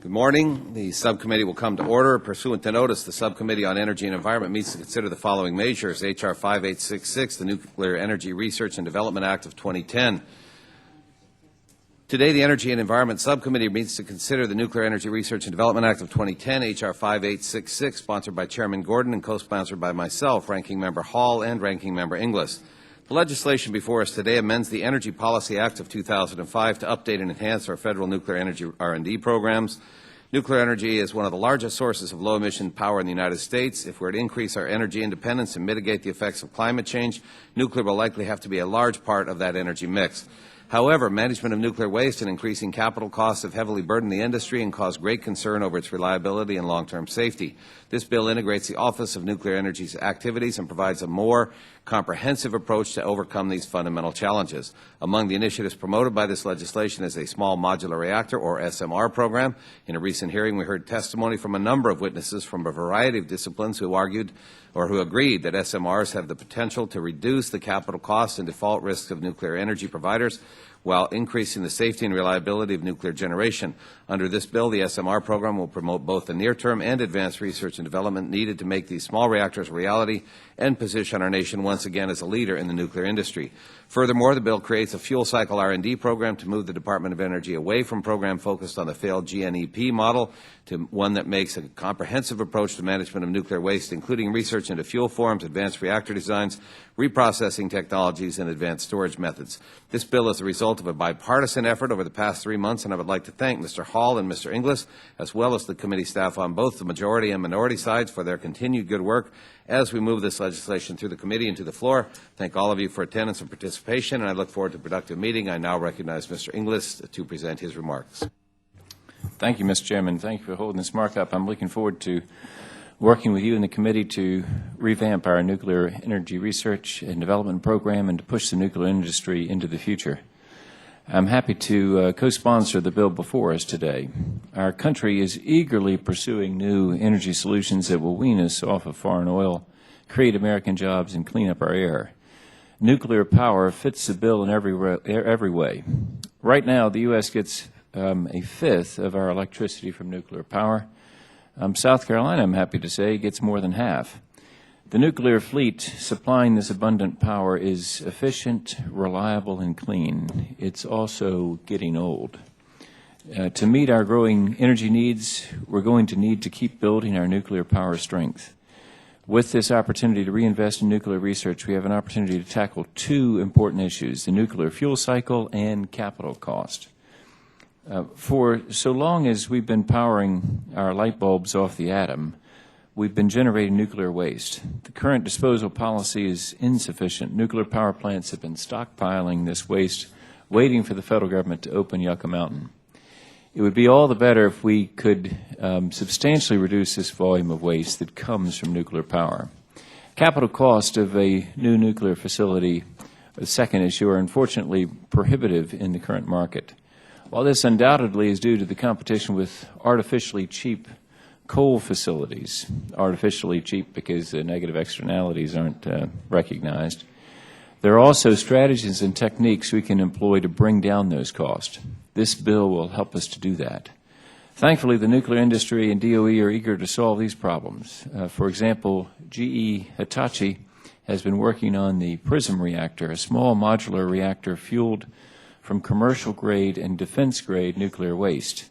Good morning. The subcommittee will come to order. Pursuant to notice, the Subcommittee on Energy and Environment meets to consider the following measures: H.R. 5866, the Nuclear Energy Research and Development Act of 2010. Today, the Energy and Environment Subcommittee meets to consider the Nuclear Energy Research and Development Act of 2010, H.R. 5866, sponsored by Chairman Gordon and co-sponsored by myself, Ranking Member Hall, and Ranking Member Inglis. The legislation before us today amends the Energy Policy Act of 2005 to update and enhance our federal nuclear energy R&D programs. Nuclear energy is one of the largest sources of low-emission power in the United States. If we're to increase our energy independence and mitigate the effects of climate change, nuclear will likely have to be a large part of that energy mix. However, management of nuclear waste and increasing capital costs have heavily burdened the industry and caused great concern over its reliability and long-term safety. This bill integrates the Office of Nuclear Energy's activities and provides a more comprehensive approach to overcome these fundamental challenges. Among the initiatives promoted by this legislation is a small modular reactor, or SMR, program. In a recent hearing, we heard testimony from a number of witnesses from a variety of disciplines who argued or who agreed that SMRs have the potential to reduce the capital costs and default risks of nuclear energy providers while increasing the safety and reliability of nuclear generation. Under this bill, the SMR program will promote both the near-term and advanced research and development needed to make these small reactors a reality and position our nation once again as a leader in the nuclear industry. Furthermore, the bill creates a fuel cycle R&D program to move the Department of Energy away from a program focused on the failed GNEP model to one that makes a comprehensive approach to management of nuclear waste, including research into fuel forms, advanced reactor designs, reprocessing technologies, and advanced storage methods. This bill is the result of a bipartisan effort over the past 3 months, and I would like to thank Mr. Hall and Mr. Inglis, as well as the committee staff on both the majority and minority sides, for their continued good work as we move this legislation through the committee and to the floor. Thank all of you for attendance and participation, and I look forward to a productive meeting. I now recognize Mr. Inglis to present his remarks. Thank you, Mr. Chairman. Thank you for holding this markup. I'm looking forward to working with you and the committee to revamp our nuclear energy research and development program and to push the nuclear industry into the future. I'm happy to co-sponsor the bill before us today. Our country is eagerly pursuing new energy solutions that will wean us off of foreign oil, create American jobs, and clean up our air. Nuclear power fits the bill in every way. Right now, the U.S. gets a fifth of our electricity from nuclear power. South Carolina, I'm happy to say, gets more than half. The nuclear fleet supplying this abundant power is efficient, reliable, and clean. It's also getting old. To meet our growing energy needs, we're going to need to keep building our nuclear power strength. With this opportunity to reinvest in nuclear research, we have an opportunity to tackle two important issues: the nuclear fuel cycle and capital cost. For so long as we've been powering our light bulbs off the atom, we've been generating nuclear waste. The current disposal policy is insufficient. Nuclear power plants have been stockpiling this waste, waiting for the federal government to open Yucca Mountain. It would be all the better if we could substantially reduce this volume of waste that comes from nuclear power. Capital cost of a new nuclear facility, the second issue, are unfortunately prohibitive in the current market. While this undoubtedly is due to the competition with artificially cheap coal facilities, artificially cheap because the negative externalities aren't recognized, there are also strategies and techniques we can employ to bring down those costs. This bill will help us to do that. Thankfully, the nuclear industry and DOE are eager to solve these problems. For example, GE Hitachi has been working on the PRISM reactor, a small modular reactor fueled from commercial-grade and defense-grade nuclear waste.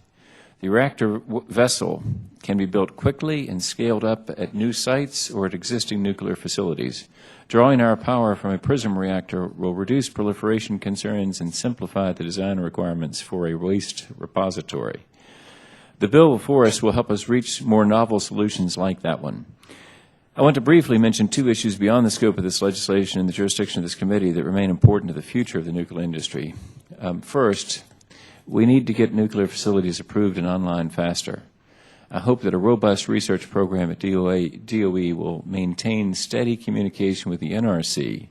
The reactor vessel can be built quickly and scaled up at new sites or at existing nuclear facilities. Drawing our power from a PRISM reactor will reduce proliferation concerns and simplify the design requirements for a waste repository. The bill before us will help us reach more novel solutions like that one. I want to briefly mention two issues beyond the scope of this legislation and the jurisdiction of this committee that remain important to the future of the nuclear industry. First, we need to get nuclear facilities approved and online faster. I hope that a robust research program at DOE will maintain steady communication with the NRC,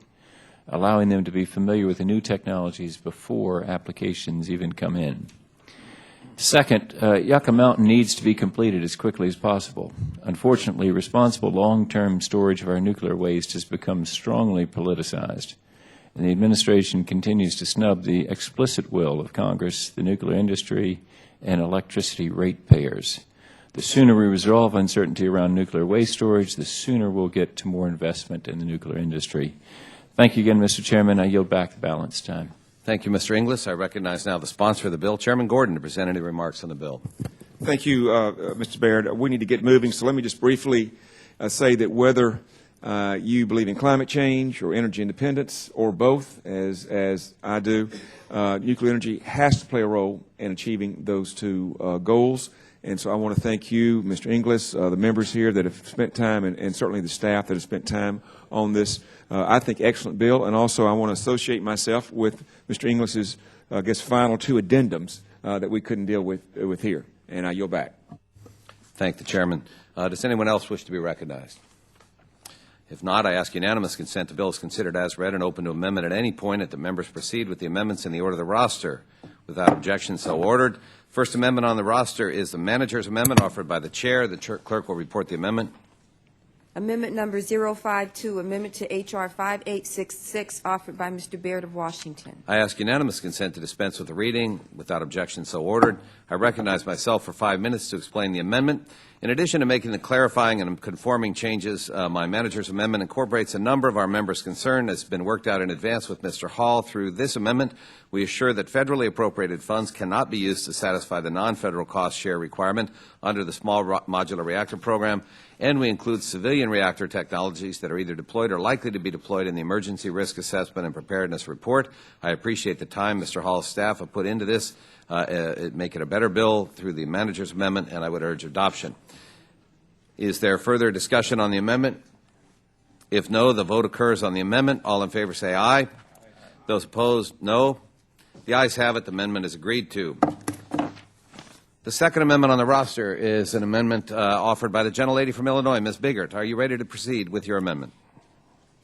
allowing them to be familiar with the new technologies before applications even come in. Second, Yucca Mountain needs to be completed as quickly as possible. Unfortunately, responsible long-term storage of our nuclear waste has become strongly politicized, and the administration continues to snub the explicit will of Congress, the nuclear industry, and electricity ratepayers. The sooner we resolve uncertainty around nuclear waste storage, the sooner we'll get to more investment in the nuclear industry. Thank you again, Mr. Chairman. I yield back the balance time. Thank you, Mr. Inglis. I recognize now the sponsor of the bill, Chairman Gordon, to present any remarks on the bill. Thank you, Mr. Baird. We need to get moving, so let me just briefly say that whether you believe in climate change or energy independence or both, as I do, nuclear energy has to play a role in achieving those two goals. And so I want to thank you, Mr. Inglis, the members here that have spent time, and certainly the staff that have spent time on this, I think, excellent bill. And also I want to associate myself with Mr. Inglis's, I guess, final two addendums that we couldn't deal with here. And I yield back. Thank the Chairman. Does anyone else wish to be recognized? If not, I ask unanimous consent the bill is considered as read and open to amendment at any point, that the members proceed with the amendments in the order of the roster. Without objection, so ordered. First amendment on the roster is the manager's amendment offered by the chair. The clerk will report the amendment. Amendment number 052, amendment to H.R. 5866, offered by Mr. Baird of Washington. I ask unanimous consent to dispense with the reading. Without objection, so ordered. I recognize myself for 5 minutes to explain the amendment. In addition to making the clarifying and conforming changes, my manager's amendment incorporates a number of our members' concern that's been worked out in advance with Mr. Hall. Through this amendment, we assure that federally appropriated funds cannot be used to satisfy the non-federal cost share requirement under the Small Modular Reactor Program, and we include civilian reactor technologies that are either deployed or likely to be deployed in the Emergency Risk Assessment and Preparedness Report. I appreciate the time Mr. Hall's staff have put into this, make it a better bill through the manager's amendment, and I would urge adoption. Is there further discussion on the amendment? If no, the vote occurs on the amendment. All in favor say aye. Those opposed, no. The ayes have it. The amendment is agreed to. The second amendment on the roster is an amendment offered by the gentlelady from Illinois, Ms. Biggert. Are you ready to proceed with your amendment?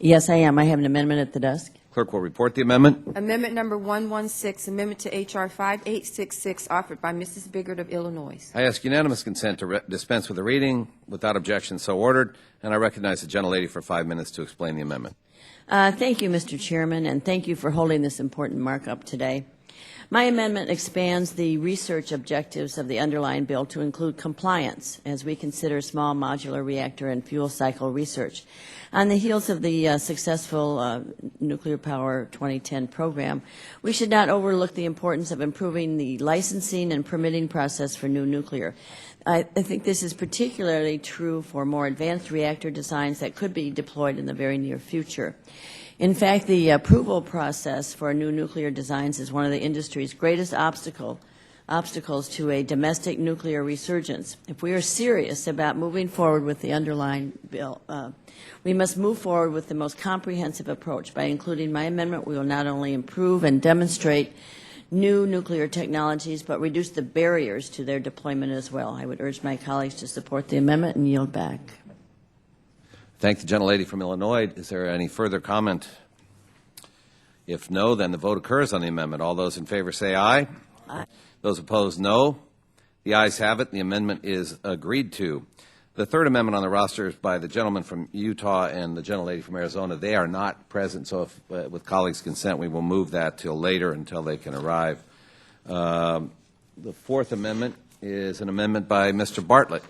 Yes, I am. I have an amendment at the desk. Clerk will report the amendment. Amendment number 116, amendment to H.R. 5866, offered by Mrs. Biggert of Illinois. I ask unanimous consent to dispense with the reading. Without objection, so ordered. And I recognize the gentlelady for 5 minutes to explain the amendment. Thank you, Mr. Chairman, and thank you for holding this important markup today. My amendment expands the research objectives of the underlying bill to include compliance as we consider small modular reactor and fuel cycle research. On the heels of the successful Nuclear Power 2010 program, we should not overlook the importance of improving the licensing and permitting process for new nuclear. I think this is particularly true for more advanced reactor designs that could be deployed in the very near future. In fact, the approval process for new nuclear designs is one of the industry's greatest obstacles to a domestic nuclear resurgence. If we are serious about moving forward with the underlying bill, we must move forward with the most comprehensive approach. By including my amendment, we will not only improve and demonstrate new nuclear technologies, but reduce the barriers to their deployment as well. I would urge my colleagues to support the amendment and yield back. Thank the gentlelady from Illinois. Is there any further comment? If no, then the vote occurs on the amendment. All those in favor say aye. Aye. Those opposed, no. The ayes have it. The amendment is agreed to. The third amendment on the roster is by the gentleman from Utah and the gentlelady from Arizona. They are not present, so if, with colleagues' consent, we will move that till later until they can arrive. The fourth amendment is an amendment by Mr. Bartlett.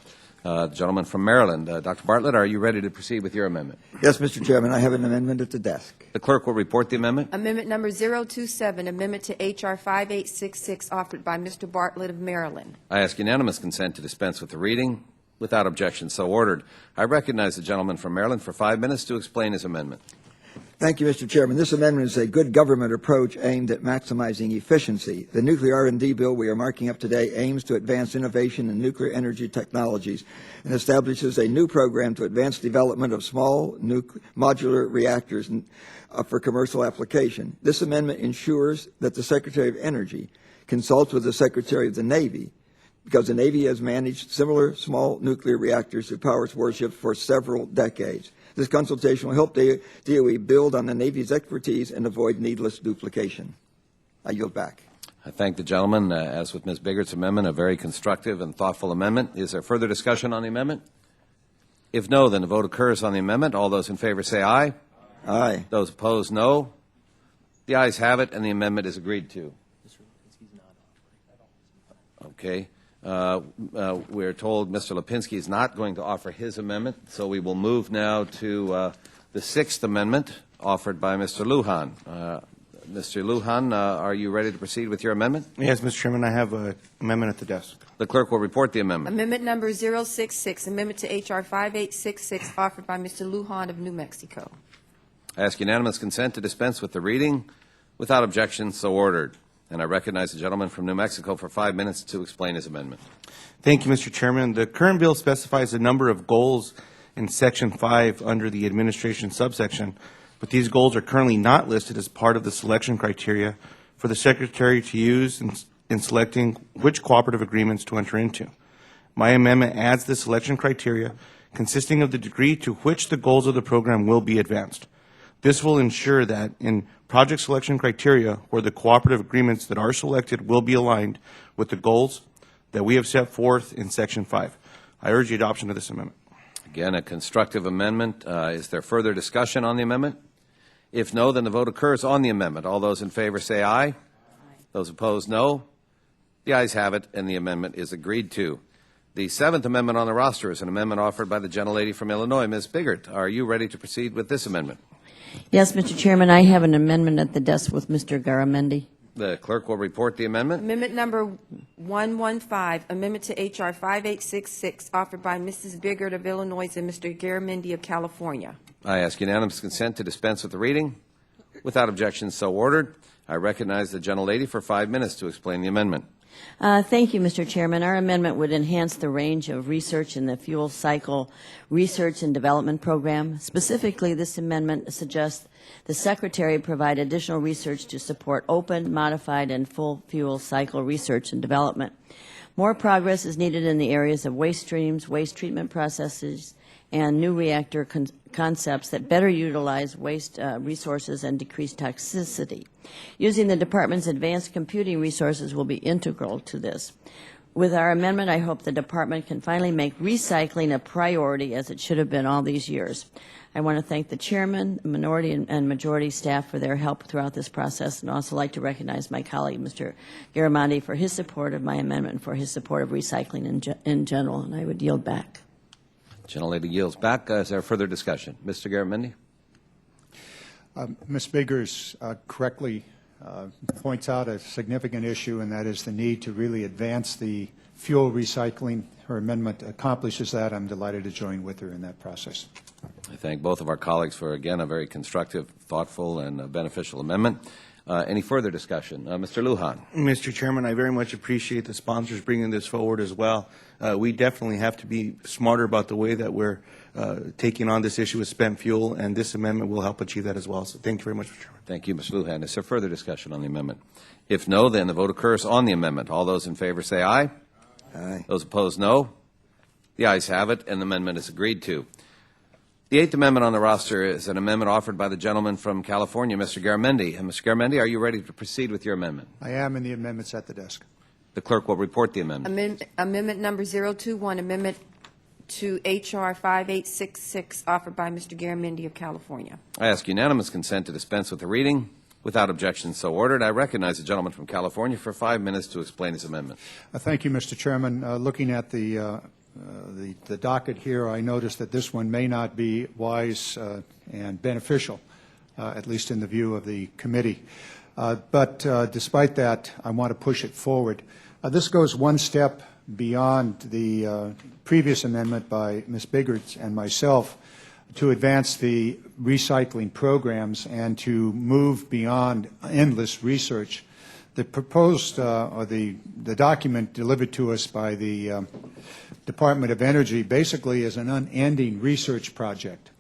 Gentleman from Maryland. Dr. Bartlett, are you ready to proceed with your amendment? Yes, Mr. Chairman. I have an amendment at the desk. The clerk will report the amendment. Amendment number 027, amendment to H.R. 5866, offered by Mr. Bartlett of Maryland. I ask unanimous consent to dispense with the reading. Without objection, so ordered. I recognize the gentleman from Maryland for 5 minutes to explain his amendment. Thank you, Mr. Chairman. This amendment is a good government approach aimed at maximizing efficiency. The nuclear R&D bill we are marking up today aims to advance innovation in nuclear energy technologies and establishes a new program to advance development of small modular reactors for commercial application. This amendment ensures that the Secretary of Energy consults with the Secretary of the Navy, because the Navy has managed similar small nuclear reactors to power its warships for several decades. This consultation will help the DOE build on the Navy's expertise and avoid needless duplication. I yield back. I thank the gentleman. As with Ms. Biggert's amendment, a very constructive and thoughtful amendment. Is there further discussion on the amendment? If no, then the vote occurs on the amendment. All those in favor say aye. Aye. Those opposed, no. The ayes have it, and the amendment is agreed to. Okay. We're told Mr. Lipinski is not going to offer his amendment, so we will move now to the Sixth Amendment offered by Mr. Lujan. Mr. Lujan, are you ready to proceed with your amendment? Yes, Mr. Chairman, I have an amendment at the desk. The clerk will report the amendment. Amendment number 066, amendment to H.R. 5866, offered by Mr. Lujan of New Mexico. I ask unanimous consent to dispense with the reading. Without objection, so ordered. And I recognize the gentleman from New Mexico for 5 minutes to explain his amendment. Thank you, Mr. Chairman. The current bill specifies a number of goals in Section 5 under the administration subsection, but these goals are currently not listed as part of the selection criteria for the Secretary to use in selecting which cooperative agreements to enter into. My amendment adds the selection criteria consisting of the degree to which the goals of the program will be advanced. This will ensure that in project selection criteria where the cooperative agreements that are selected will be aligned with the goals that we have set forth in Section 5. I urge the adoption of this amendment. Again, a constructive amendment. Is there further discussion on the amendment? If no, then the vote occurs on the amendment. All those in favor say aye. Aye. Those opposed, no. The ayes have it, and the amendment is agreed to. The Seventh Amendment on the roster is an amendment offered by the gentlelady from Illinois. Ms. Biggert, are you ready to proceed with this amendment? Yes, Mr. Chairman, I have an amendment at the desk with Mr. Garamendi. The clerk will report the amendment. Amendment number 115, amendment to H.R. 5866, offered by Mrs. Biggert of Illinois and Mr. Garamendi of California. I ask unanimous consent to dispense with the reading. Without objection, so ordered. I recognize the gentlelady for 5 minutes to explain the amendment. Thank you, Mr. Chairman. Our amendment would enhance the range of research in the fuel cycle research and development program. Specifically, this amendment suggests the Secretary provide additional research to support open, modified, and full fuel cycle research and development. More progress is needed in the areas of waste streams, waste treatment processes, and new reactor concepts that better utilize waste resources and decrease toxicity. Using the Department's advanced computing resources will be integral to this. With our amendment, I hope the Department can finally make recycling a priority as it should have been all these years. I want to thank the Chairman, minority and majority staff for their help throughout this process, and also like to recognize my colleague, Mr. Garamendi, for his support of my amendment and for his support of recycling in general, and I would yield back. Gentlelady yields back. Is there further discussion? Mr. Garamendi? Ms. Biggers correctly points out a significant issue, and that is the need to really advance the fuel recycling. Her amendment accomplishes that. I'm delighted to join with her in that process. I thank both of our colleagues for, again, a very constructive, thoughtful, and beneficial amendment. Any further discussion? Mr. Lujan. Mr. Chairman, I very much appreciate the sponsors bringing this forward as well. We definitely have to be smarter about the way that we're taking on this issue with spent fuel, and this amendment will help achieve that as well. So thank you very much, Mr. Chairman. Thank you, Mr. Lujan. Is there further discussion on the amendment? If no, then the vote occurs on the amendment. All those in favor say aye. Aye. Those opposed, no. The ayes have it, and the amendment is agreed to. The Eighth Amendment on the roster is an amendment offered by the gentleman from California, Mr. Garamendi. And Mr. Garamendi, are you ready to proceed with your amendment? I am, and the amendment's at the desk. The clerk will report the amendment. Amendment number 021, amendment to H.R. 5866, offered by Mr. Garamendi of California. I ask unanimous consent to dispense with the reading. Without objection, so ordered. I recognize the gentleman from California for 5 minutes to explain his amendment. Thank you, Mr. Chairman. Looking at the docket here, I noticed that this one may not be wise and beneficial, at least in the view of the committee. But despite that, I want to push it forward. This goes one step beyond the previous amendment by Ms. Biggert and myself to advance the recycling programs and to move beyond endless research. The proposed, or the document delivered to us by the Department of Energy basically is an unending research project.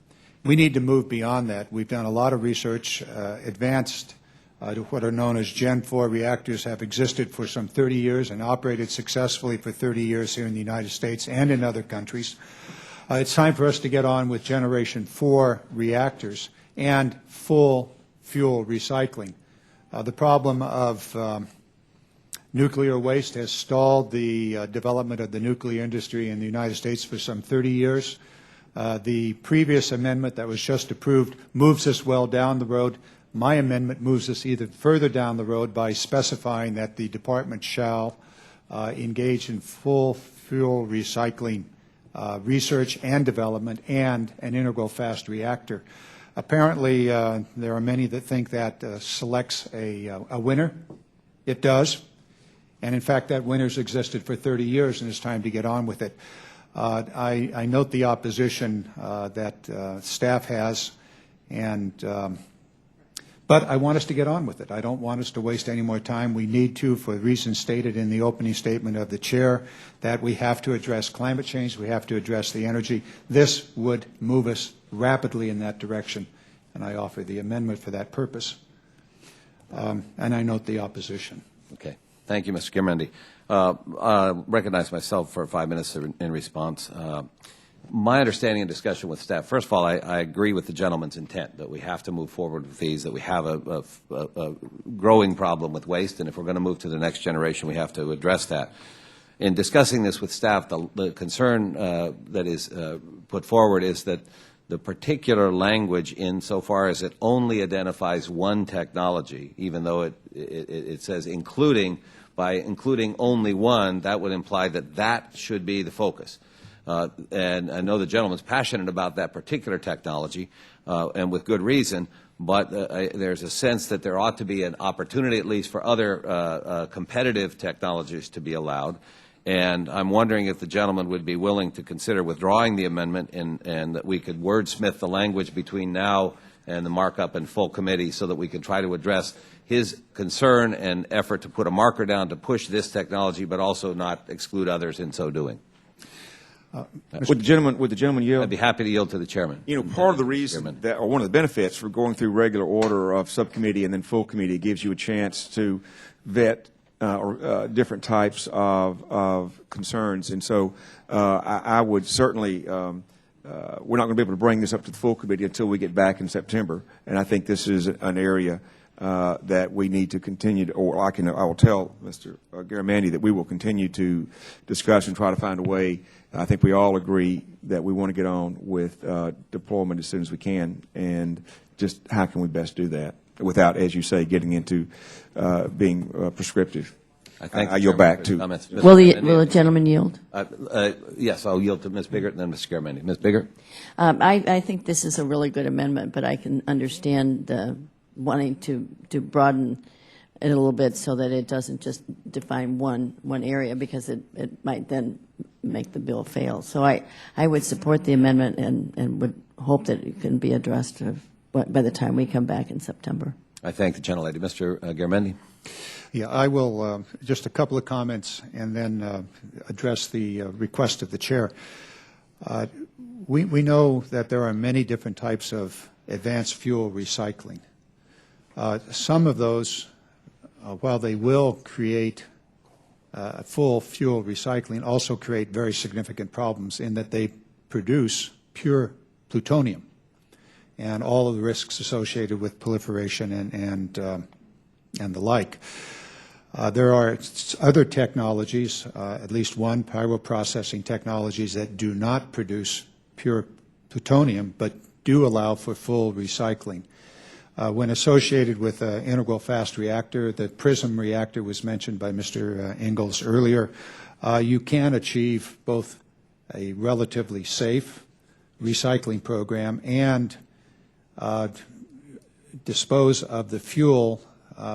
We need to move beyond that. We've done a lot of research. Advanced to what are known as Gen 4 reactors have existed for some 30 years and operated successfully for 30 years here in the United States and in other countries. It's time for us to get on with Generation 4 reactors and full fuel recycling. The problem of nuclear waste has stalled the development of the nuclear industry in the United States for some 30 years. The previous amendment that was just approved moves us well down the road. My amendment moves us either further down the road by specifying that the department shall engage in full fuel recycling research and development and an integral fast reactor. Apparently, there are many that think that selects a winner. It does. And in fact, that winner's existed for 30 years, and it's time to get on with it. I note the opposition that staff has, but I want us to get on with it. I don't want us to waste any more time. We need to, for the reasons stated in the opening statement of the chair, that we have to address climate change, we have to address the energy. This would move us rapidly in that direction, and I offer the amendment for that purpose. And I note the opposition. Okay. Thank you, Mr. Germendi. Recognize myself for 5 minutes in response. My understanding and discussion with staff, first of all, I agree with the gentleman's intent that we have to move forward with these, that we have a growing problem with waste, and if we're going to move to the next generation, we have to address that. In discussing this with staff, the concern that is put forward is that the particular language, insofar as it only identifies one technology, even though it says including, by including only one, that would imply that that should be the focus. And I know the gentleman's passionate about that particular technology, and with good reason, but there's a sense that there ought to be an opportunity, at least, for other competitive technologies to be allowed. And I'm wondering if the gentleman would be willing to consider withdrawing the amendment and that we could wordsmith the language between now and the markup and full committee so that we can try to address his concern and effort to put a marker down to push this technology, but also not exclude others in so doing. Would the gentleman yield? I'd be happy to yield to the chairman. You know, part of the reason that, or one of the benefits for going through regular order of subcommittee and then full committee gives you a chance to vet different types of concerns. And so I would certainly, we're not going to be able to bring this up to the full committee until we get back in September. And I think this is an area that we need to continue to, or I will tell Mr. Garamendi that we will continue to discuss and try to find a way. I think we all agree that we want to get on with deployment as soon as we can, and just how can we best do that without, as you say, getting into being prescriptive. I yield back to. Will the gentleman yield? Yes, I'll yield to Ms. Biggert and then Mr. Garamendi. Ms. Biggert? I think this is a really good amendment, but I can understand the wanting to broaden it a little bit so that it doesn't just define one area, because it might then make the bill fail. So I would support the amendment and would hope that it can be addressed by the time we come back in September. I thank the gentlelady. Mr. Garamendi? Yeah, I will, just a couple of comments and then address the request of the chair. We know that there are many different types of advanced fuel recycling. Some of those, while they will create full fuel recycling, also create very significant problems in that they produce pure plutonium and all of the risks associated with proliferation and the like. There are other technologies, at least one, pyroprocessing technologies, that do not produce pure plutonium but do allow for full recycling. When associated with an integral fast reactor, the PRISM reactor was mentioned by Mr. Inglis earlier, you can achieve both a relatively safe recycling program and dispose of the fuel,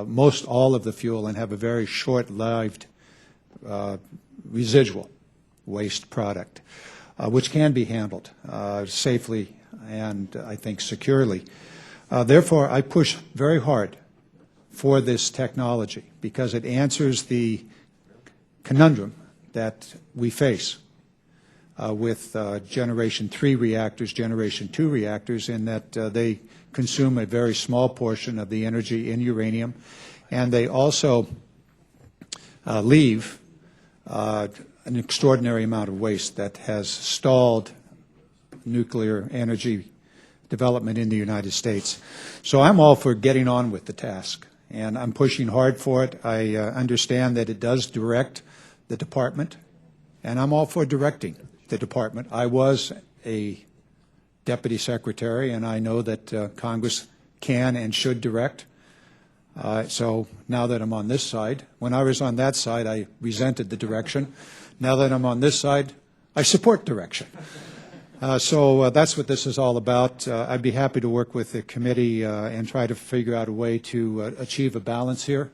most all of the fuel, and have a very short-lived residual waste product, which can be handled safely and, I think, securely. Therefore, I push very hard for this technology because it answers the conundrum that we face with Generation 3 reactors, Generation 2 reactors, in that they consume a very small portion of the energy in uranium, and they also leave an extraordinary amount of waste that has stalled nuclear energy development in the United States. So I'm all for getting on with the task, and I'm pushing hard for it. I understand that it does direct the department, and I'm all for directing the department. I was a deputy secretary, and I know that Congress can and should direct. So now that I'm on this side, when I was on that side, I resented the direction. Now that I'm on this side, I support direction. So that's what this is all about. I'd be happy to work with the committee and try to figure out a way to achieve a balance here.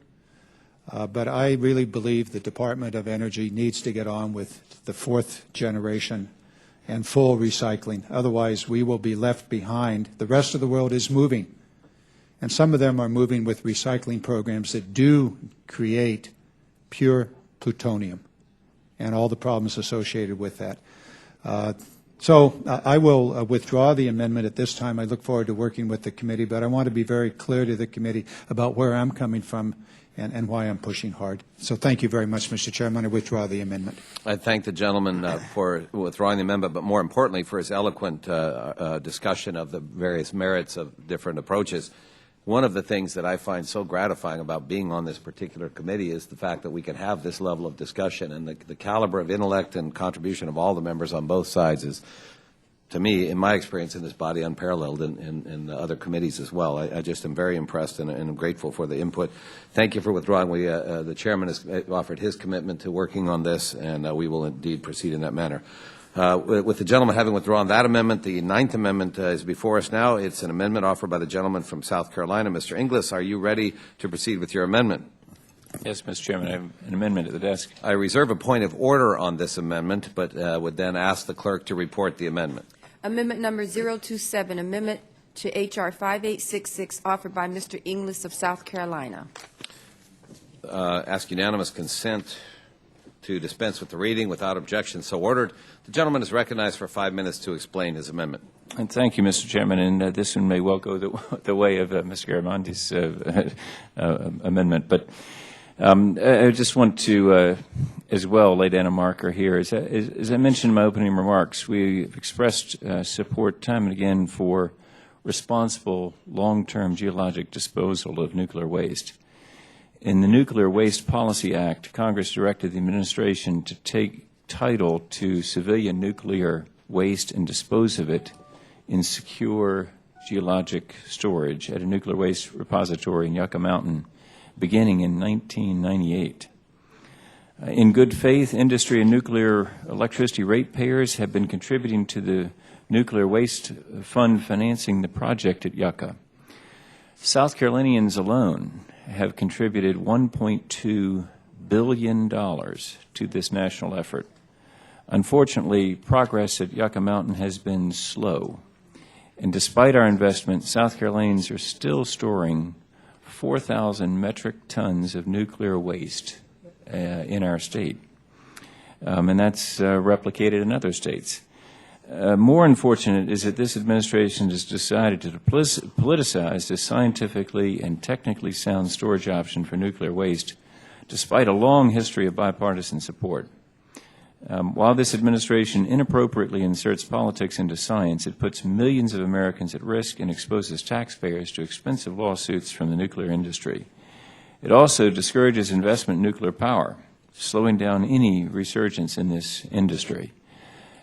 But I really believe the Department of Energy needs to get on with the fourth generation and full recycling. Otherwise, we will be left behind. The rest of the world is moving, and some of them are moving with recycling programs that do create pure plutonium and all the problems associated with that. So I will withdraw the amendment at this time. I look forward to working with the committee, but I want to be very clear to the committee about where I'm coming from and why I'm pushing hard. So thank you very much, Mr. Chairman. I withdraw the amendment. I thank the gentleman for withdrawing the amendment, but more importantly for his eloquent discussion of the various merits of different approaches. One of the things that I find so gratifying about being on this particular committee is the fact that we can have this level of discussion, and the caliber of intellect and contribution of all the members on both sides is, to me, in my experience in this body, unparalleled in the other committees as well. I just am very impressed and I'm grateful for the input. Thank you for withdrawing. The chairman has offered his commitment to working on this, and we will indeed proceed in that manner. With the gentleman having withdrawn that amendment, the Ninth Amendment is before us now. It's an amendment offered by the gentleman from South Carolina. Mr. Inglis, are you ready to proceed with your amendment? Yes, Mr. Chairman, I have an amendment at the desk. I reserve a point of order on this amendment, but would then ask the clerk to report the amendment. Amendment number 027, amendment to H.R. 5866, offered by Mr. Inglis of South Carolina. Ask unanimous consent to dispense with the reading. Without objection, so ordered. The gentleman is recognized for 5 minutes to explain his amendment. And thank you, Mr. Chairman. And this one may well go the way of Mr. Garamonti's amendment. But I just want to, as well, lay down a marker here. As I mentioned in my opening remarks, we have expressed support time and again for responsible, long-term geologic disposal of nuclear waste. In the Nuclear Waste Policy Act, Congress directed the administration to take title to civilian nuclear waste and dispose of it in secure geologic storage at a nuclear waste repository in Yucca Mountain, beginning in 1998. In good faith, industry and nuclear electricity ratepayers have been contributing to the Nuclear Waste Fund financing the project at Yucca. South Carolinians alone have contributed $1.2 billion to this national effort. Unfortunately, progress at Yucca Mountain has been slow, and despite our investment, South Carolinians are still storing 4,000 metric tons of nuclear waste in our state, and that's replicated in other states. More unfortunate is that this administration has decided to politicize this scientifically and technically sound storage option for nuclear waste, despite a long history of bipartisan support. While this administration inappropriately inserts politics into science, it puts millions of Americans at risk and exposes taxpayers to expensive lawsuits from the nuclear industry. It also discourages investment in nuclear power, slowing down any resurgence in this industry.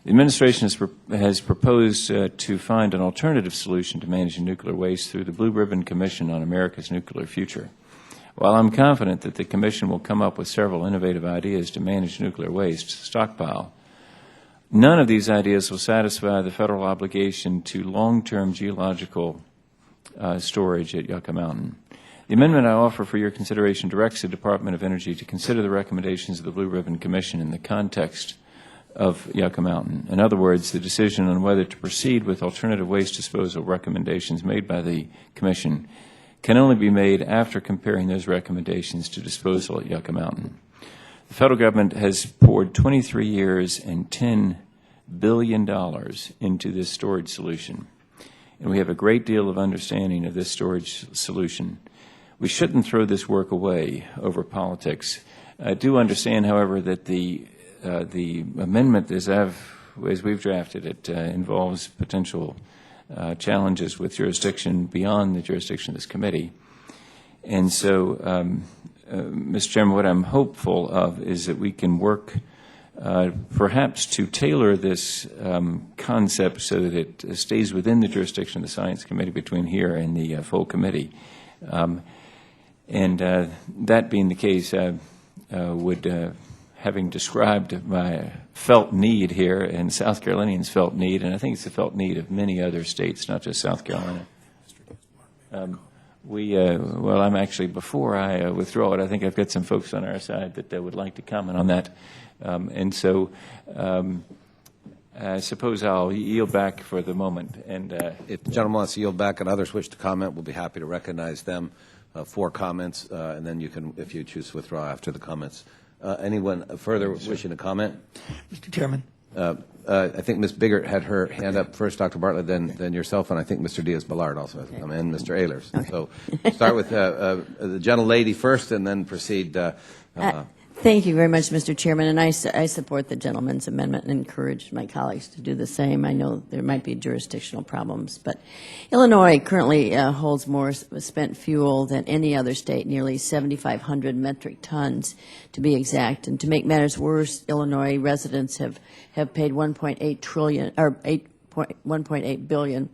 The administration has proposed to find an alternative solution to managing nuclear waste through the Blue Ribbon Commission on America's Nuclear Future. While I'm confident that the Commission will come up with several innovative ideas to manage nuclear waste stockpile, none of these ideas will satisfy the federal obligation to long-term geological storage at Yucca Mountain. The amendment I offer for your consideration directs the Department of Energy to consider the recommendations of the Blue Ribbon Commission in the context of Yucca Mountain. In other words, the decision on whether to proceed with alternative waste disposal recommendations made by the Commission can only be made after comparing those recommendations to disposal at Yucca Mountain. The federal government has poured 23 years and $10 billion into this storage solution, and we have a great deal of understanding of this storage solution. We shouldn't throw this work away over politics. I do understand, however, that the amendment, as we've drafted it, involves potential challenges with jurisdiction beyond the jurisdiction of this committee. And so, Mr. Chairman, what I'm hopeful of is that we can work perhaps to tailor this concept so that it stays within the jurisdiction of the Science Committee between here and the full committee. And that being the case, having described my felt need here and South Carolinians' felt need, and I think it's the felt need of many other states, not just South Carolina. Well, I'm actually, before I withdraw it, I think I've got some folks on our side that would like to comment on that. And so I suppose I'll yield back for the moment. And If the gentleman wants to yield back and others wish to comment, we'll be happy to recognize them for comments, and then you can, if you choose to withdraw after the comments. Anyone further wishing to comment? Mr. Chairman. I think Ms. Biggert had her hand up first, Dr. Bartlett, then yourself, and I think Mr. Diaz-Balart also has come in, Mr. Ehlers. Okay. So start with the gentlelady first, and then proceed. Thank you very much, Mr. Chairman, and I support the gentleman's amendment and encourage my colleagues to do the same. I know there might be jurisdictional problems, but Illinois currently holds more spent fuel than any other state, nearly 7,500 metric tons to be exact. And to make matters worse, Illinois residents have paid $1.8 billion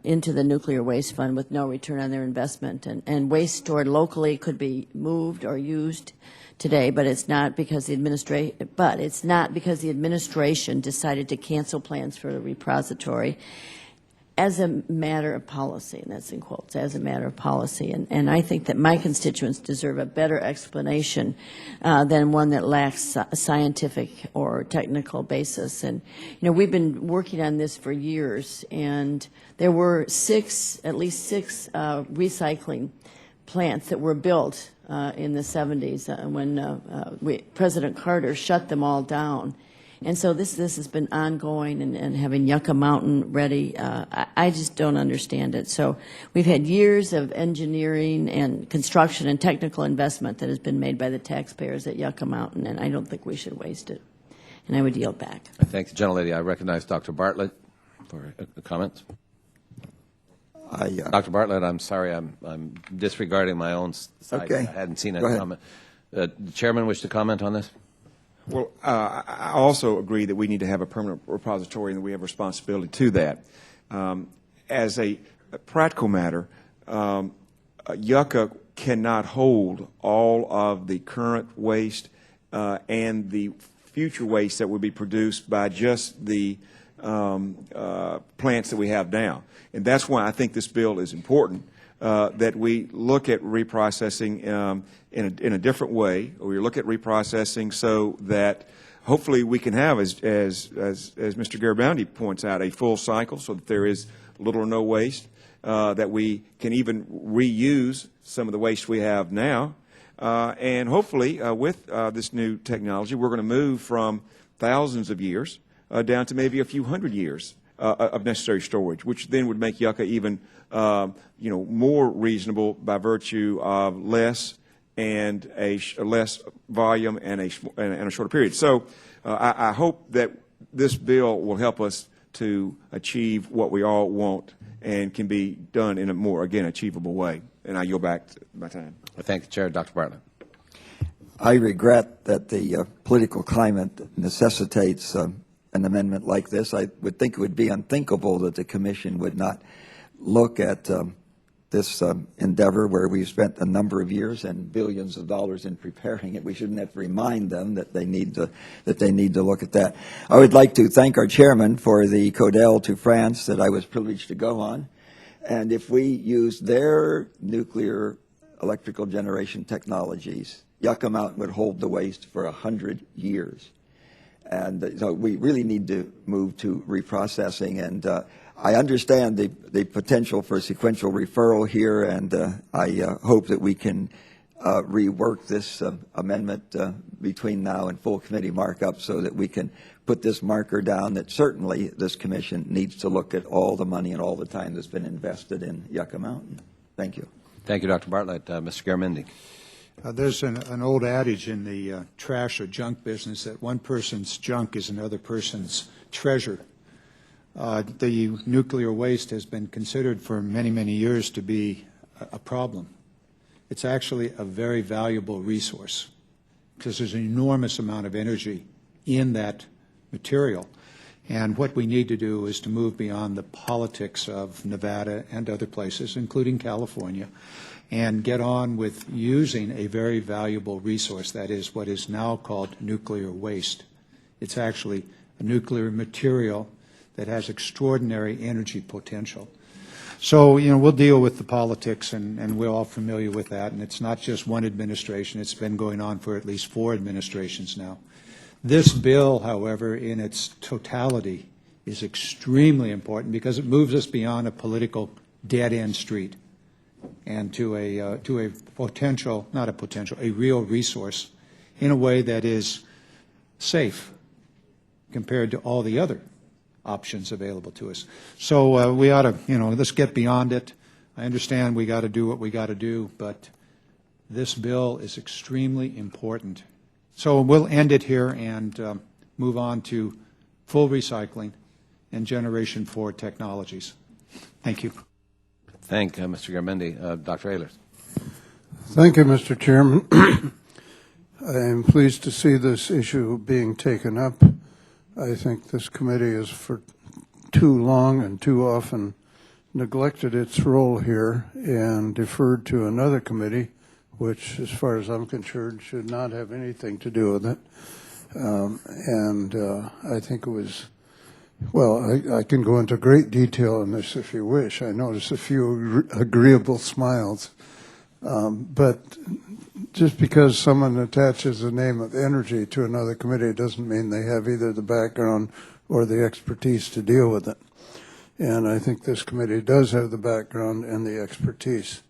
into the nuclear waste fund with no return on their investment. And waste stored locally could be moved or used today, but it's not because the administration decided to cancel plans for the repository as a matter of policy, and that's in quotes, as a matter of policy. And I think that my constituents deserve a better explanation than one that lacks a scientific or technical basis. And, you know, we've been working on this for years, and there were at least six recycling plants that were built in the 70s when President Carter shut them all down. And so this has been ongoing, and having Yucca Mountain ready, I just don't understand it. So we've had years of engineering and construction and technical investment that has been made by the taxpayers at Yucca Mountain, and I don't think we should waste it. And I would yield back. I thank the gentlelady. I recognize Dr. Bartlett for comments. Dr. Bartlett, I'm sorry, I'm disregarding my own side. Okay. I hadn't seen a Go ahead. comment. The chairman wish to comment on this? Well, I also agree that we need to have a permanent repository and that we have responsibility to that. As a practical matter, Yucca cannot hold all of the current waste and the future waste that would be produced by just the plants that we have now. And that's why I think this bill is important, that we look at reprocessing in a different way, or we look at reprocessing so that hopefully we can have, as Mr. Garibaldi points out, a full cycle so that there is little or no waste, that we can even reuse some of the waste we have now. And hopefully with this new technology, we're going to move from thousands of years down to maybe a few hundred years of necessary storage, which then would make Yucca even more reasonable by virtue of less and less volume and a shorter period. So I hope that this bill will help us to achieve what we all want and can be done in a more, again, achievable way. And I yield back my time. I thank the chair, Dr. Bartlett. I regret that the political climate necessitates an amendment like this. I would think it would be unthinkable that the Commission would not look at this endeavor where we've spent a number of years and billions of dollars in preparing it. We shouldn't have to remind them that they need to look at that. I would like to thank our chairman for the Codel to France that I was privileged to go on. And if we use their nuclear electrical generation technologies, Yucca Mountain would hold the waste for 100 years. And so we really need to move to reprocessing. And I understand the potential for sequential referral here, and I hope that we can rework this amendment between now and full committee markup so that we can put this marker down that certainly this commission needs to look at all the money and all the time that's been invested in Yucca Mountain. Thank you. Thank you, Dr. Bartlett. Mr. Garamendi. There's an old adage in the trash or junk business that one person's junk is another person's treasure. The nuclear waste has been considered for many, many years to be a problem. It's actually a very valuable resource because there's an enormous amount of energy in that material. And what we need to do is to move beyond the politics of Nevada and other places, including California, and get on with using a very valuable resource, that is what is now called nuclear waste. It's actually a nuclear material that has extraordinary energy potential. So, we'll deal with the politics, and we're all familiar with that, and it's not just one administration. It's been going on for at least 4 administrations now. This bill, however, in its totality, is extremely important because it moves us beyond a political dead-end street and to a potential, not a potential, a real resource in a way that is safe compared to all the other options available to us. So we ought to, let's get beyond it. I understand we got to do what we got to do, but this bill is extremely important. So we'll end it here and move on to full recycling and Generation 4 technologies. Thank you. Thank you, Mr. Garamendi. Dr. Ehlers. Thank you, Mr. Chairman. I am pleased to see this issue being taken up. I think this committee has for too long and too often neglected its role here and deferred to another committee, which, as far as I'm concerned, should not have anything to do with it. I think it was, well, I can go into great detail on this if you wish. I noticed a few agreeable smiles. But just because someone attaches the name of energy to another committee doesn't mean they have either the background or the expertise to deal with it. And I think this committee does have the background and the expertise.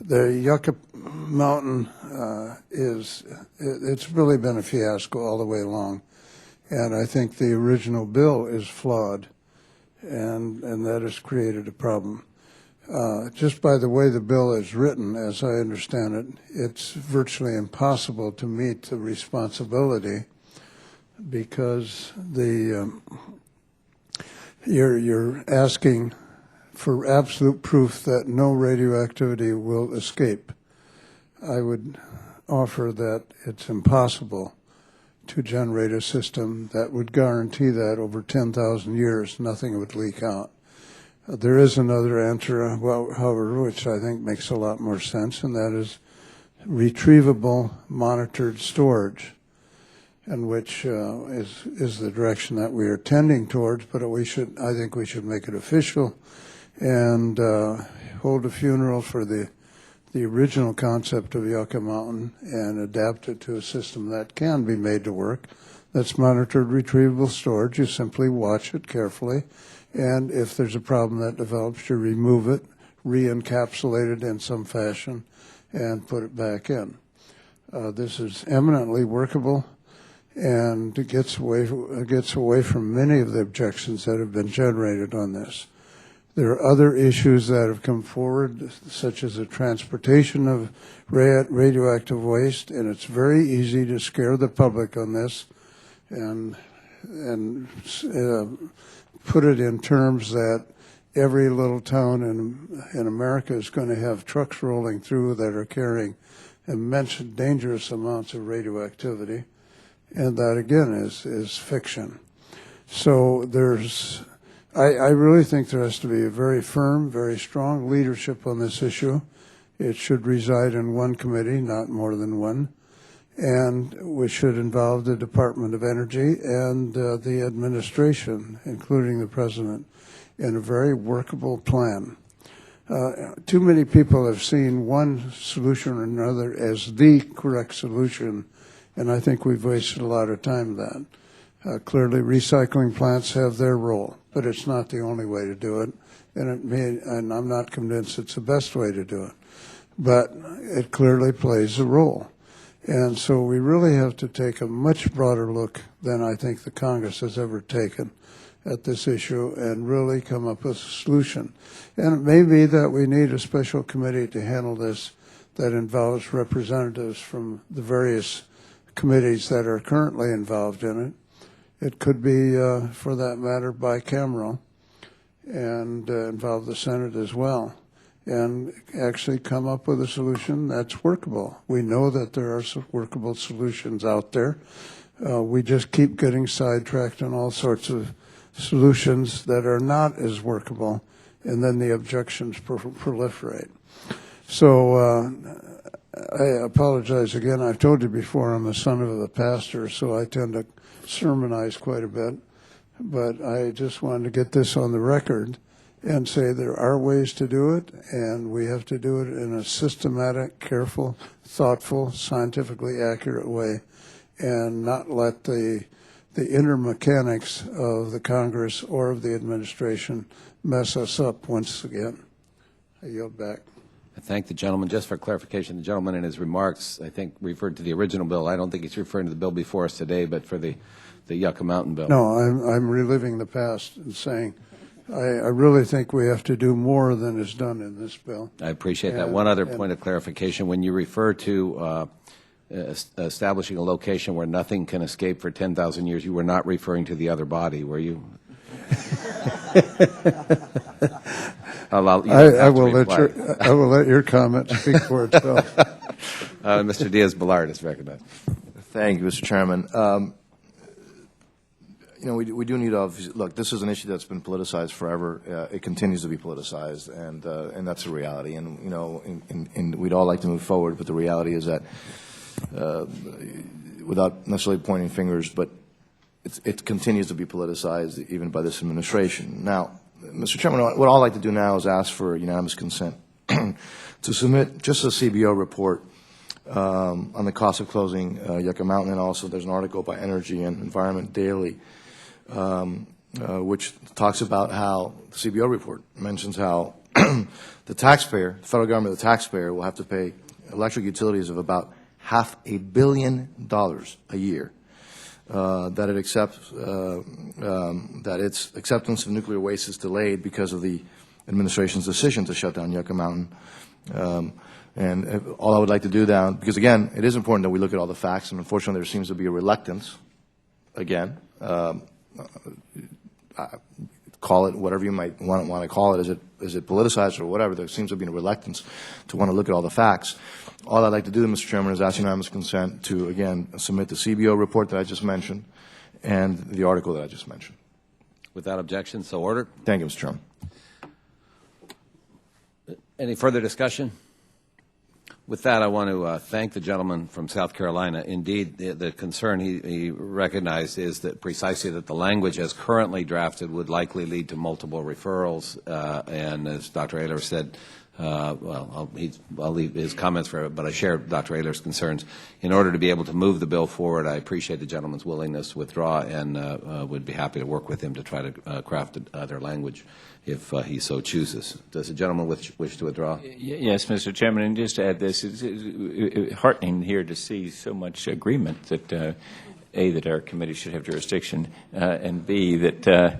The Yucca Mountain it's really been a fiasco all the way along. And I think the original bill is flawed, and that has created a problem. Just by the way the bill is written, as I understand it, it's virtually impossible to meet the responsibility because you're asking for absolute proof that no radioactivity will escape. I would offer that it's impossible to generate a system that would guarantee that over 10,000 years nothing would leak out. There is another answer, however, which I think makes a lot more sense, and that is retrievable monitored storage, and which is the direction that we are tending towards. But I think we should make it official and hold a funeral for the original concept of Yucca Mountain and adapt it to a system that can be made to work. That's monitored retrievable storage. You simply watch it carefully. And if there's a problem that develops, you remove it, re-encapsulate it in some fashion, and put it back in. This is eminently workable, and it gets away from many of the objections that have been generated on this. There are other issues that have come forward, such as the transportation of radioactive waste, and it's very easy to scare the public on this and put it in terms that every little town in America is going to have trucks rolling through that are carrying immense dangerous amounts of radioactivity, and that again is fiction. So I really think there has to be a very firm, very strong leadership on this issue. It should reside in one committee, not more than one, and which should involve the Department of Energy and the administration, including the President, in a very workable plan. Too many people have seen one solution or another as the correct solution, and I think we've wasted a lot of time with that. Clearly, recycling plants have their role, but it's not the only way to do it, and I'm not convinced it's the best way to do it. But it clearly plays a role. And so we really have to take a much broader look than I think the Congress has ever taken at this issue and really come up with a solution. And it may be that we need a special committee to handle this that involves representatives from the various committees that are currently involved in it. It could be, for that matter, bicameral and involve the Senate as well, and actually come up with a solution that's workable. We know that there are some workable solutions out there. We just keep getting sidetracked on all sorts of solutions that are not as workable, and then the objections proliferate. So I apologize again. I've told you before I'm a son of the pastor, so I tend to sermonize quite a bit. But I just wanted to get this on the record and say there are ways to do it, and we have to do it in a systematic, careful, thoughtful, scientifically accurate way, and not let the inner mechanics of the Congress or of the administration mess us up once again. I yield back. I thank the gentleman. Just for clarification, the gentleman in his remarks, I think, referred to the original bill. I don't think he's referring to the bill before us today, but for the Yucca Mountain bill. No, I'm reliving the past and saying I really think we have to do more than is done in this bill. I appreciate that. One other point of clarification. When you refer to establishing a location where nothing can escape for 10,000 years, you were not referring to the other body, were you? I will let your comment speak for itself. Mr. Diaz-Balart is recognized. Thank you, Mr. Chairman. We do need to look. This is an issue that's been politicized forever. It continues to be politicized, and that's a reality. And we'd all like to move forward, but the reality is that, without necessarily pointing fingers, but it continues to be politicized even by this administration. Now, Mr. Chairman, what I'd like to do now is ask for unanimous consent to submit just a CBO report on the cost of closing Yucca Mountain, and also there's an article by Energy and Environment Daily which talks about how the CBO report mentions how the taxpayer, the federal government, the taxpayer, will have to pay electric utilities of about $500 million a year. That it accepts that its acceptance of nuclear waste is delayed because of the administration's decision to shut down Yucca Mountain. And all I would like to do now, because again, it is important that we look at all the facts, and unfortunately there seems to be a reluctance, again, call it whatever you might want to call it. Is it politicized or whatever? There seems to be a reluctance to want to look at all the facts. All I'd like to do, Mr. Chairman, is ask unanimous consent to, again, submit the CBO report that I just mentioned and the article that I just mentioned. Without objection, so ordered. Thank you, Mr. Chairman. Any further discussion? With that, I want to thank the gentleman from South Carolina. Indeed, the concern he recognized is that precisely that the language as currently drafted would likely lead to multiple referrals, and as Dr. Ehler said, well, I'll leave his comments for it, but I share Dr. Ehler's concerns. In order to be able to move the bill forward, I appreciate the gentleman's willingness to withdraw, and would be happy to work with him to try to craft other language if he so chooses. Does the gentleman wish to withdraw? Yes, Mr. Chairman, and just to add this, it's heartening here to see so much agreement that, A, that our committee should have jurisdiction, and B, that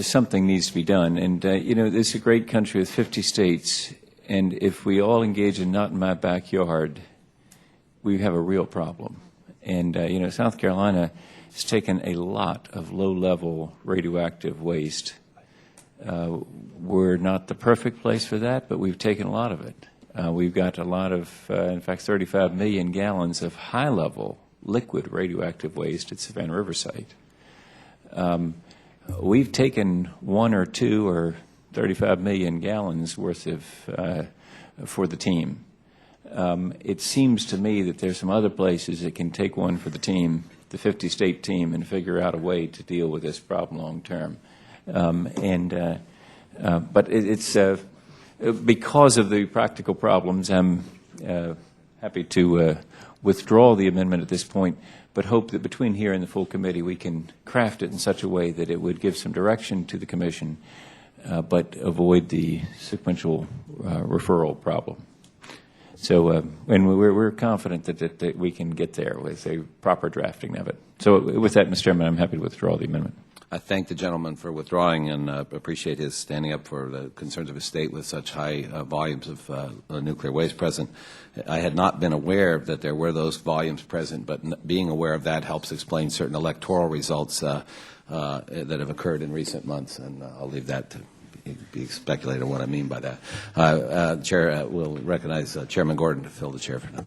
something needs to be done. And, this is a great country with 50 states, and if we all engage in not in my backyard, we have a real problem. And, South Carolina has taken a lot of low-level radioactive waste. We're not the perfect place for that, but we've taken a lot of it. We've got a lot of, in fact, 35 million gallons of high-level liquid radioactive waste at Savannah River site. We've taken 1 or 2 or 35 million gallons worth of for the team. It seems to me that there's some other places that can take one for the team, the 50-state team, and figure out a way to deal with this problem long term. But it's because of the practical problems, I'm happy to withdraw the amendment at this point, but hope that between here and the full committee we can craft it in such a way that it would give some direction to the commission, but avoid the sequential referral problem. So, and we're confident that we can get there with a proper drafting of it. So with that, Mr. Chairman, I'm happy to withdraw the amendment. I thank the gentleman for withdrawing and appreciate his standing up for the concerns of his state with such high volumes of nuclear waste present. I had not been aware that there were those volumes present, but being aware of that helps explain certain electoral results that have occurred in recent months, and I'll leave that to be speculated on what I mean by that. Chair will recognize Chairman Gordon to fill the chair for now.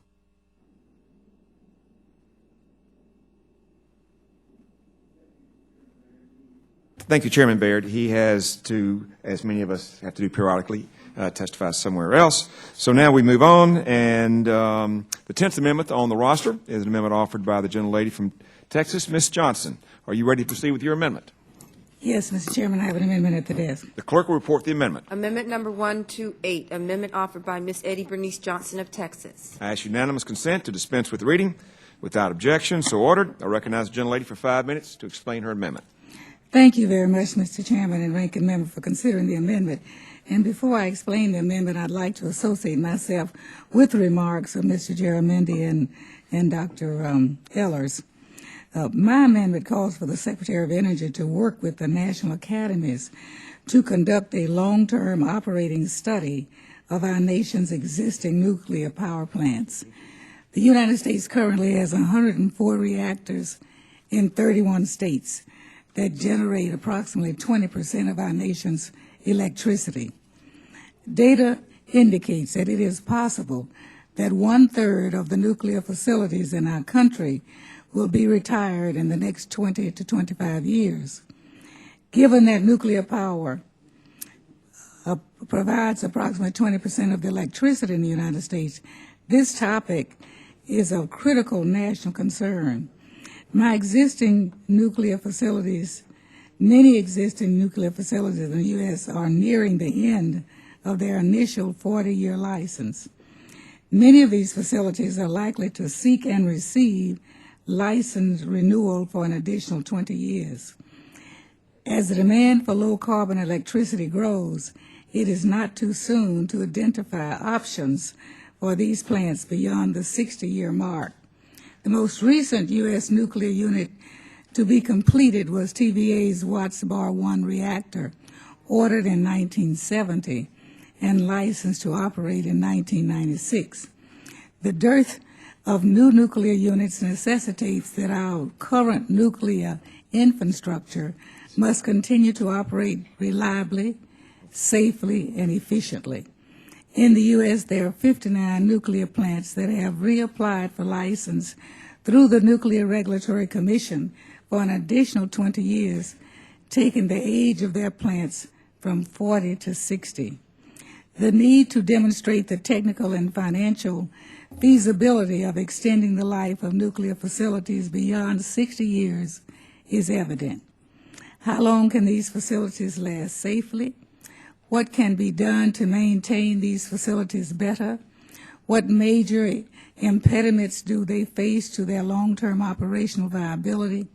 Thank you, Chairman Baird. He has to, as many of us have to do periodically, testify somewhere else. So now we move on, and the 10th amendment on the roster is an amendment offered by the gentlelady from Texas, Ms. Johnson. Are you ready to proceed with your amendment? Yes, Mr. Chairman, I have an amendment at the desk. The clerk will report the amendment. Amendment number 128, amendment offered by Ms. Eddie Bernice Johnson of Texas. I ask unanimous consent to dispense with reading. Without objection, so ordered. I recognize the gentlelady for 5 minutes to explain her amendment. Thank you very much, Mr. Chairman and Ranking Member, for considering the amendment. And before I explain the amendment, I'd like to associate myself with the remarks of Mr. Garamendi and Dr. Ellers. My amendment calls for the Secretary of Energy to work with the national academies to conduct a long-term operating study of our nation's existing nuclear power plants. The United States currently has 104 reactors in 31 states that generate approximately 20% of our nation's electricity. Data indicates that it is possible that 1/3 of the nuclear facilities in our country will be retired in the next 20 to 25 years. Given that nuclear power provides approximately 20% of the electricity in the United States, this topic is of critical national concern. Many existing nuclear facilities in the U.S. are nearing the end of their initial 40-year license. Many of these facilities are likely to seek and receive license renewal for an additional 20 years. As the demand for low-carbon electricity grows, it is not too soon to identify options for these plants beyond the 60-year mark. The most recent U.S. nuclear unit to be completed was TVA's Watts Bar 1 reactor, ordered in 1970 and licensed to operate in 1996. The dearth of new nuclear units necessitates that our current nuclear infrastructure must continue to operate reliably, safely, and efficiently. In the U.S., there are 59 nuclear plants that have reapplied for license through the Nuclear Regulatory Commission for an additional 20 years, taking the age of their plants from 40 to 60. The need to demonstrate the technical and financial feasibility of extending the life of nuclear facilities beyond 60 years is evident. How long can these facilities last safely? What can be done to maintain these facilities better? What major impediments do they face to their long-term operational viability?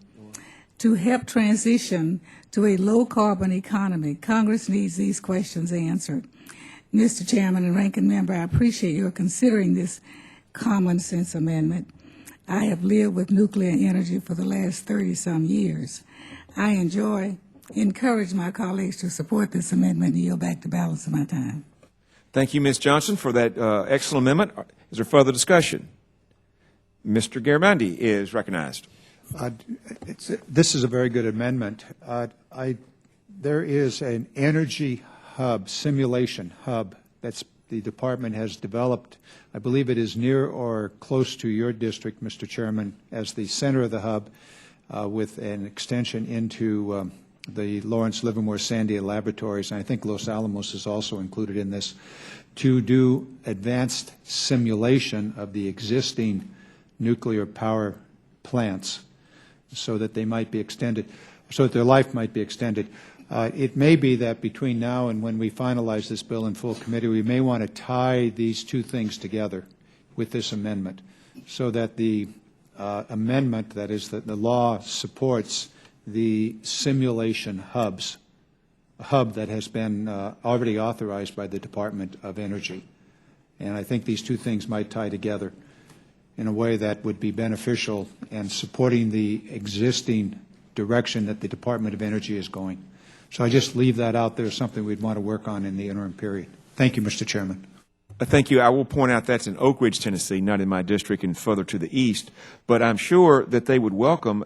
To help transition to a low-carbon economy, Congress needs these questions answered. Mr. Chairman and Ranking Member, I appreciate your considering this common sense amendment. I have lived with nuclear energy for the last 30-some years. I encourage my colleagues to support this amendment and yield back the balance of my time. Thank you, Ms. Johnson, for that excellent amendment. Is there further discussion? Mr. Garamendi is recognized. This is a very good amendment. There is an energy hub, simulation hub, that's the department has developed. I believe it is near or close to your district, Mr. Chairman, as the center of the hub, with an extension into the Lawrence Livermore Sandia laboratories, and I think Los Alamos is also included in this, to do advanced simulation of the existing nuclear power plants so that they might be extended, so that their life might be extended. It may be that between now and when we finalize this bill in full committee, we may want to tie these two things together with this amendment so that the amendment, that is, that the law supports the simulation hubs, a hub that has been already authorized by the Department of Energy. And I think these two things might tie together in a way that would be beneficial and supporting the existing direction that the Department of Energy is going. So I just leave that out there, something we'd want to work on in the interim period. Thank you, Mr. Chairman. Thank you. I will point out that's in Oak Ridge, Tennessee, not in my district and further to the east. But I'm sure that they would welcome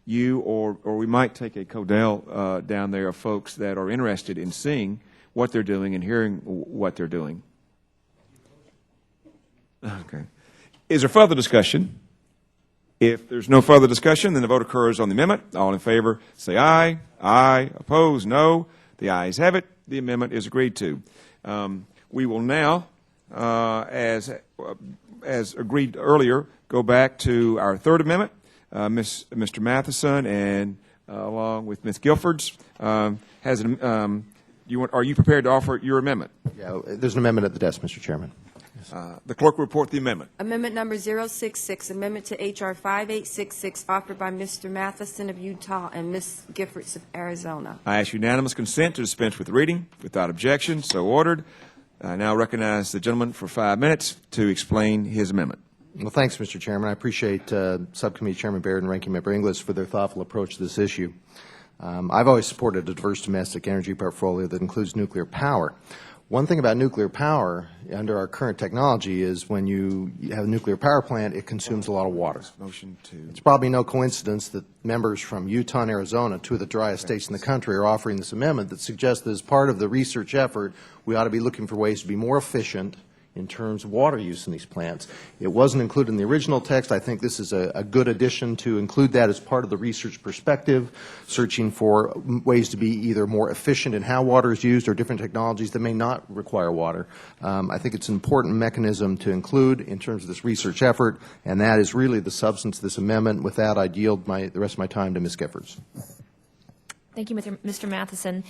you or we might take a Codell down there of folks that are interested in seeing what they're doing and hearing what they're doing. Okay. Is there further discussion? If there's no further discussion, then the vote occurs on the amendment. All in favor, say aye. Aye. Opposed, no. The ayes have it. The amendment is agreed to. We will now, as agreed earlier, go back to our third amendment. Mr. Matheson and along with Ms. Gilfords are you prepared to offer your amendment? Yeah, there's an amendment at the desk, Mr. Chairman. The clerk will report the amendment. Amendment number 066, amendment to H.R. 5866, offered by Mr. Matheson of Utah and Ms. Giffords of Arizona. I ask unanimous consent to dispense with reading. Without objection, so ordered. I now recognize the gentleman for 5 minutes to explain his amendment. Well, thanks, Mr. Chairman. I appreciate Subcommittee Chairman Baird and Ranking Member Inglis for their thoughtful approach to this issue. I've always supported a diverse domestic energy portfolio that includes nuclear power. One thing about nuclear power under our current technology is when you have a nuclear power plant, it consumes a lot of water. It's probably no coincidence that members from Utah and Arizona, two of the driest states in the country, are offering this amendment that suggests that as part of the research effort, we ought to be looking for ways to be more efficient in terms of water use in these plants. It wasn't included in the original text. I think this is a good addition to include that as part of the research perspective, searching for ways to be either more efficient in how water is used or different technologies that may not require water. I think it's an important mechanism to include in terms of this research effort, and that is really the substance of this amendment. With that, I'd yield the rest of my time to Ms. Giffords. Thank you, Mr. Matheson.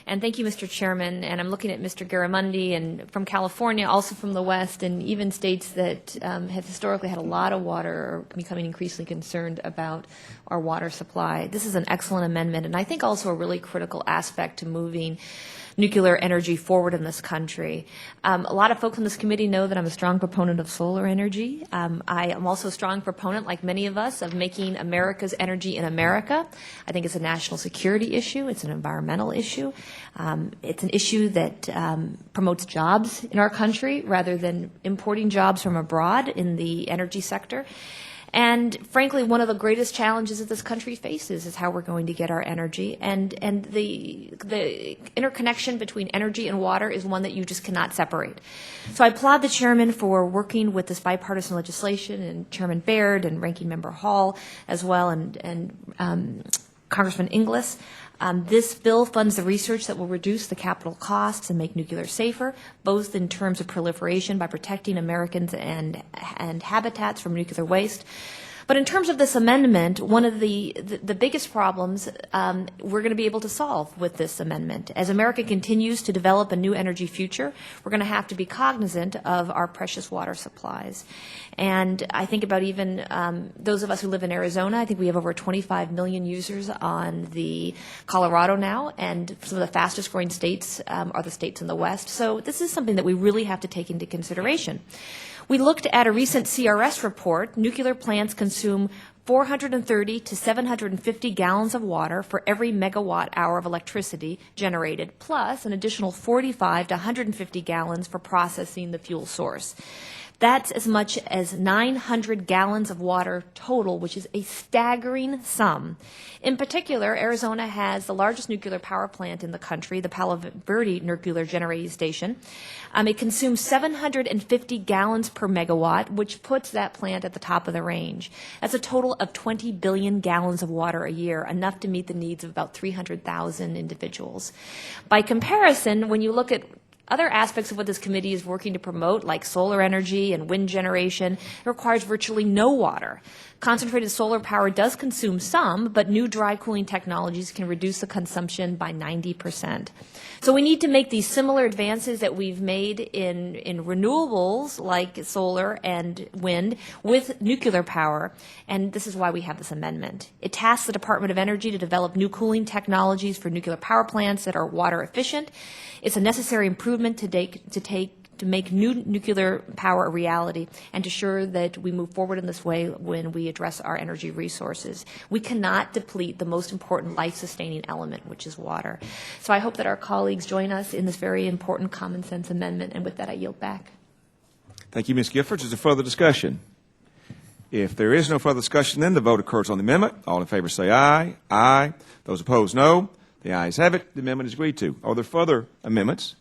And thank you, Mr. Chairman. And I'm looking at Mr. Garamendi and from California, also from the West, and even states that have historically had a lot of water are becoming increasingly concerned about our water supply. This is an excellent amendment, and I think also a really critical aspect to moving nuclear energy forward in this country. A lot of folks on this committee know that I'm a strong proponent of solar energy. I am also a strong proponent, like many of us, of making America's energy in America. I think it's a national security issue. It's an environmental issue. It's an issue that promotes jobs in our country rather than importing jobs from abroad in the energy sector. And frankly, one of the greatest challenges that this country faces is how we're going to get our energy. And the interconnection between energy and water is one that you just cannot separate. So I applaud the chairman for working with this bipartisan legislation, and Chairman Baird and Ranking Member Hall as well, and Congressman Inglis. This bill funds the research that will reduce the capital costs and make nuclear safer, both in terms of proliferation by protecting Americans and habitats from nuclear waste. But in terms of this amendment, one of the biggest problems we're going to be able to solve with this amendment. As America continues to develop a new energy future, we're going to have to be cognizant of our precious water supplies. And I think about even those of us who live in Arizona. I think we have over 25 million users on the Colorado now, and some of the fastest growing states are the states in the West. So this is something that we really have to take into consideration. We looked at a recent CRS report. Nuclear plants consume 430 to 750 gallons of water for every megawatt hour of electricity generated, plus an additional 45 to 150 gallons for processing the fuel source. That's as much as 900 gallons of water total, which is a staggering sum. In particular, Arizona has the largest nuclear power plant in the country, the Palo Verde Nuclear Generating Station. It consumes 750 gallons per megawatt, which puts that plant at the top of the range. That's a total of 20 billion gallons of water a year, enough to meet the needs of about 300,000 individuals. By comparison, when you look at other aspects of what this committee is working to promote, like solar energy and wind generation, it requires virtually no water. Concentrated solar power does consume some, but new dry cooling technologies can reduce the consumption by 90%. So we need to make these similar advances that we've made in renewables like solar and wind with nuclear power, and this is why we have this amendment. It tasks the Department of Energy to develop new cooling technologies for nuclear power plants that are water efficient. It's a necessary improvement to make new nuclear power a reality and to ensure that we move forward in this way when we address our energy resources. We cannot deplete the most important life-sustaining element, which is water. So I hope that our colleagues join us in this very important common sense amendment, and with that I yield back. Thank you, Ms. Giffords. Is there further discussion? If there is no further discussion, then the vote occurs on the amendment. All in favor say aye. Aye. Those opposed, no. The ayes have it. The amendment is agreed to. Are there further amendments?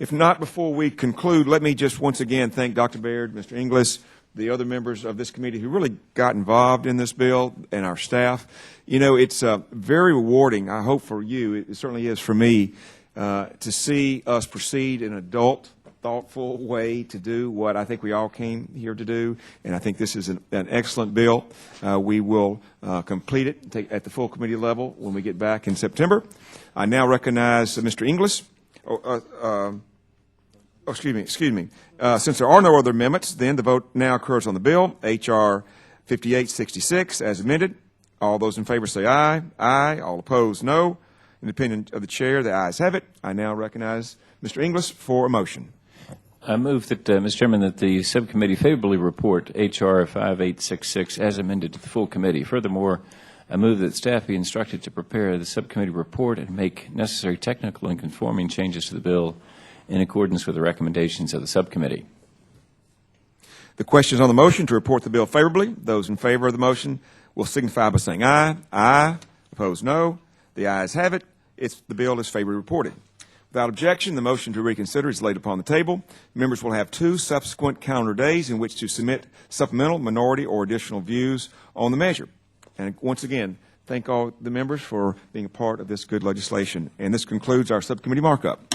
If not, before we conclude, let me just once again thank Dr. Baird, Mr. Inglis, the other members of this committee who really got involved in this bill, and our staff. You know, it's very rewarding, I hope for you, it certainly is for me, to see us proceed in an adult, thoughtful way to do what I think we all came here to do, and I think this is an excellent bill. We will complete it at the full committee level when we get back in September. I now recognize Mr. Inglis. Excuse me. Since there are no other amendments, then the vote now occurs on the bill, H.R. 5866, as amended. All those in favor say aye. Aye. All opposed, no. In the opinion of the chair, the ayes have it. I now recognize Mr. Inglis for a motion. I move that, Mr. Chairman, that the subcommittee favorably report H.R. 5866 as amended to the full committee. Furthermore, I move that staff be instructed to prepare the subcommittee report and make necessary technical and conforming changes to the bill in accordance with the recommendations of the subcommittee. The question is on the motion to report the bill favorably. Those in favor of the motion will signify by saying aye. Aye. Opposed, no. The ayes have it. The bill is favorably reported. Without objection, the motion to reconsider is laid upon the table. Members will have 2 subsequent calendar days in which to submit supplemental, minority, or additional views on the measure. And once again, thank all the members for being a part of this good legislation. And this concludes our subcommittee markup.